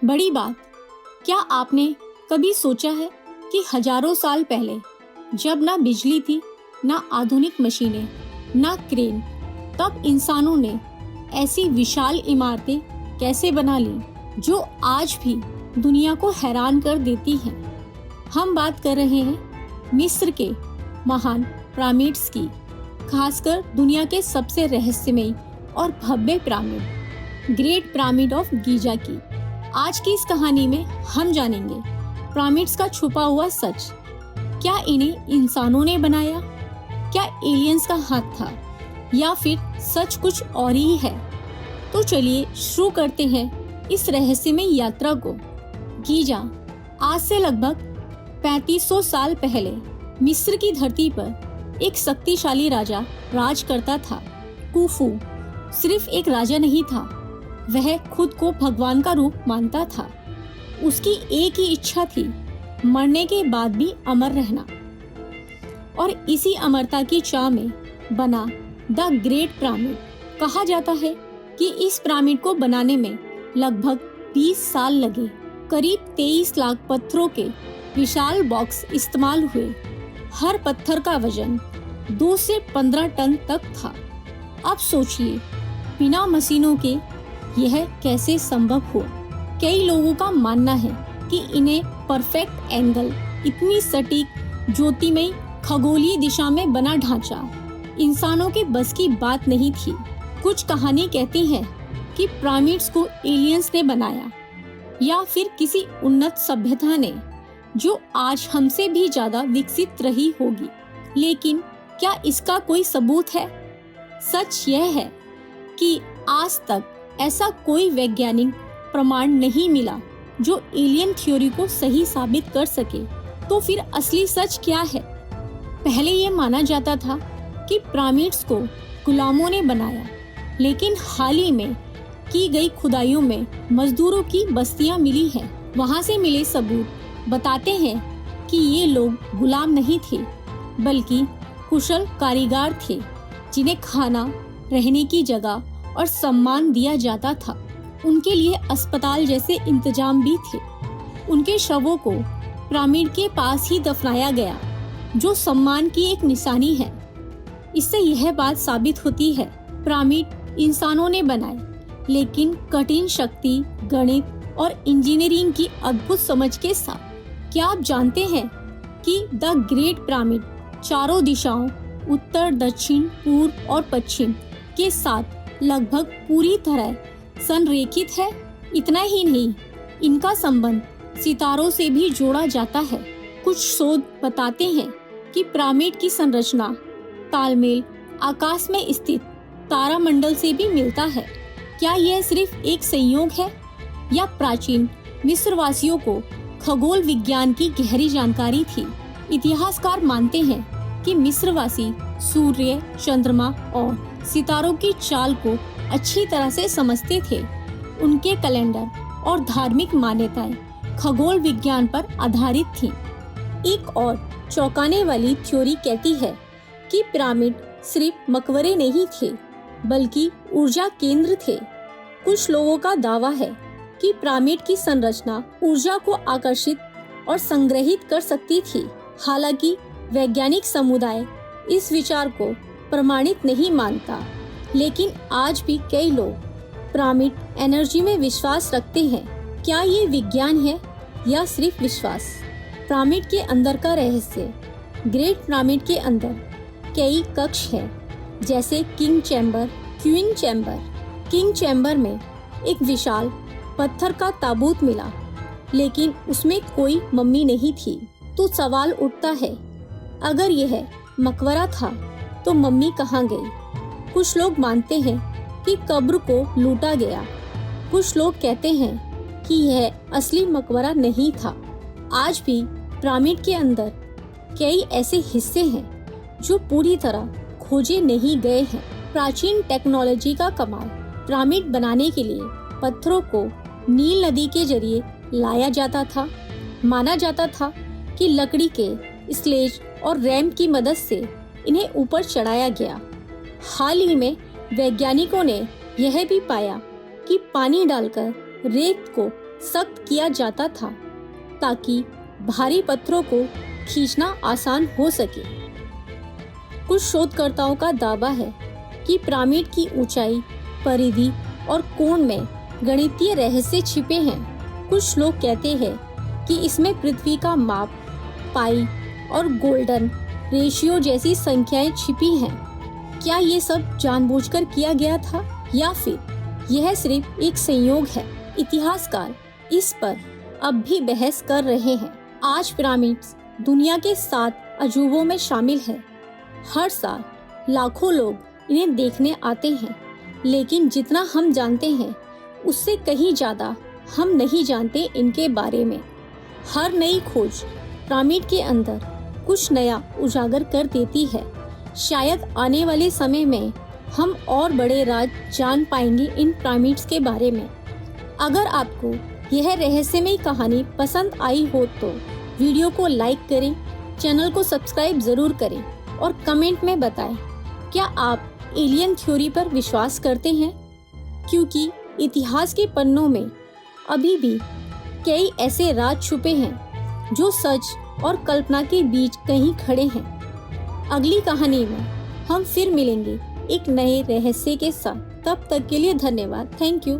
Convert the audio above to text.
बड़ी बात। क्या आपने कभी सोचा है कि हजारों साल पहले, जब ना बिजली थी, ना आधुनिक मशीनें, ना क्रेन, तब इंसानों ने ऐसी विशाल इमारतें कैसे बना ली जो आज भी दुनिया को हैरान कर देती हैं। हम बात कर रहे हैं मिस्र के महान पिरामिड्स की, खासकर दुनिया के सबसे रहस्यमयी और भव्य pyramid, great pyramid of Giza की। आज की इस कहानी में हम जानेंगे पिरामिड्स का छुपा हुआ सच। क्या इन्हें इंसानों ने बनाया? क्या एलियंस का हाथ था या फिर सच कुछ और ही है? तो चलिए शुरू करते हैं इस रहस्यमय यात्रा को। गीजा आज से लगभग 3500 साल पहले मिस्र की धरती पर एक शक्तिशाली राजा राज करता था। कुफू सिर्फ एक राजा नहीं था, वह खुद को भगवान का रूप मानता था। उसकी एक ही इच्छा थी, मरने के बाद भी अमर रहना। और इसी अमरता की चाह में बना द ग्रेट पिरामिड। कहा जाता है कि इस पिरामिड को बनाने में लगभग 20 साल लगे। करीब 23 लाख पत्थरों के विशाल बॉक्स इस्तेमाल हुए। हर पत्थर का वजन 2 से 15 टन तक था। अब सोचिए, बिना मशीनों के यह कैसे संभव हुआ? कई लोगों का मानना है कि इन्हें परफेक्ट एंगल, इतनी सटीक ज्योतिमयी खगोलीय दिशा में बना ढांचा इंसानों के बस की बात नहीं थी। कुछ कहानी कहती है कि पिरामिड्स को एलियंस ने बनाया या फिर किसी उन्नत सभ्यता ने जो आज हमसे भी ज्यादा विकसित रही होगी। लेकिन क्या इसका कोई सबूत है? सच यह है कि आज तक ऐसा कोई वैज्ञानिक प्रमाण नहीं मिला जो एलियन थ्योरी को सही साबित कर सके। तो फिर असली सच क्या है? पहले ये माना जाता था कि पिरामिड्स को गुलामों ने बनाया, लेकिन हाल ही में की गई खुदाइयों में मजदूरों की बस्तियां मिली हैं। वहां से मिले सबूत बताते हैं कि ये लोग गुलाम नहीं थे, बल्कि कुशल कारीगर थे जिन्हें खाना, रहने की जगह और सम्मान दिया जाता था। उनके लिए अस्पताल जैसे इंतजाम भी थे। उनके शवों को पिरामिड के पास ही दफनाया गया, जो सम्मान की एक निशानी है। इससे यह बात साबित होती है पिरामिड इंसानों ने बनाए, लेकिन कठिन शक्ति, गणित और इंजीनियरिंग की अद्भुत समझ के साथ। क्या आप जानते हैं कि द ग्रेट पिरामिड चारों दिशाओं, उत्तर, दक्षिण, पूर्व और पश्चिम के साथ लगभग पूरी तरह संरेखित है? इतना ही नहीं, इनका संबंध सितारों से भी जोड़ा जाता है। कुछ शोध बताते हैं कि पिरामिड की संरचना तालमेल आकाश में स्थित तारामंडल से भी मिलता है। क्या यह सिर्फ एक संयोग है या प्राचीन मिस्रवासियों को खगोल विज्ञान की गहरी जानकारी थी? इतिहासकार मानते हैं कि मिस्रवासी सूर्य, चंद्रमा और सितारों की चाल को अच्छी तरह से समझते थे। उनके कैलेंडर और धार्मिक मान्यताएं खगोल विज्ञान पर आधारित थीं। एक और चौंकाने वाली थ्योरी कहती है कि पिरामिड सिर्फ मकबरे नहीं थे, बल्कि ऊर्जा केंद्र थे। कुछ लोगों का दावा है कि पिरामिड की संरचना ऊर्जा को आकर्षित और संग्रहित कर सकती थी। हालांकि वैज्ञानिक समुदाय इस विचार को प्रमाणित नहीं मानता, लेकिन आज भी कई लोग पिरामिड एनर्जी में विश्वास रखते हैं। क्या ये विज्ञान है या सिर्फ विश्वास? पिरामिड के अंदर का रहस्य। ग्रेट पिरामिड के अंदर कई कक्ष हैं, जैसे king chamber, queen chamber. King chamber में एक विशाल पत्थर का ताबूत मिला, लेकिन उसमें कोई मम्मी नहीं थी। तो सवाल उठता है, अगर यह मकबरा था तो मम्मी कहाँ गई? कुछ लोग मानते हैं कि कब्र को लूटा गया। कुछ लोग कहते हैं कि यह असली मकबरा नहीं था। आज भी पिरामिड के अंदर कई ऐसे हिस्से हैं जो पूरी तरह खोजे नहीं गए हैं। प्राचीन टेक्नोलॉजी का कमाल। पिरामिड बनाने के लिए पत्थरों को नील नदी के जरिए लाया जाता था। माना जाता था कि लकड़ी के स्लेज और रैंप की मदद से इन्हें ऊपर चढ़ाया गया। हाल ही में वैज्ञानिकों ने यह भी पाया कि पानी डालकर रेत को सख्त किया जाता था ताकि भारी पत्थरों को खींचना आसान हो सके। कुछ शोधकर्ताओं का दावा है कि पिरामिड की ऊंचाई, परिधि और कोण में गणितीय रहस्य छिपे हैं। कुछ लोग कहते हैं कि इसमें पृथ्वी का माप, पाई और गोल्डन रेशियो जैसी संख्याएं छिपी हैं। क्या ये सब जानबूझकर किया गया था या फिर यह सिर्फ एक संयोग है? इतिहासकार इस पर अब भी बहस कर रहे हैं। आज पिरामिड्स दुनिया के 7 अजूबों में शामिल है। हर साल लाखों लोग इन्हें देखने आते हैं, लेकिन जितना हम जानते हैं उससे कहीं ज़्यादा हम नहीं जानते इनके बारे में। हर नई खोज पिरामिड के अंदर कुछ नया उजागर कर देती है। शायद आने वाले समय में हम और बड़े राज जान पाएंगे इन पिरामिड्स के बारे में। अगर आपको यह रहस्यमयी कहानी पसंद आई हो तो वीडियो को लाइक करें, चैनल को सब्सक्राइब ज़रूर करें और कमेंट में बताएं क्या आप एलियन थ्योरी पर विश्वास करते हैं, क्योंकि इतिहास के पन्नों में अभी भी कई ऐसे राज छुपे हैं जो सच और कल्पना के बीच कहीं खड़े हैं। अगली कहानी में हम फिर मिलेंगे एक नए रहस्य के साथ। तब तक के लिए धन्यवाद। Thank you.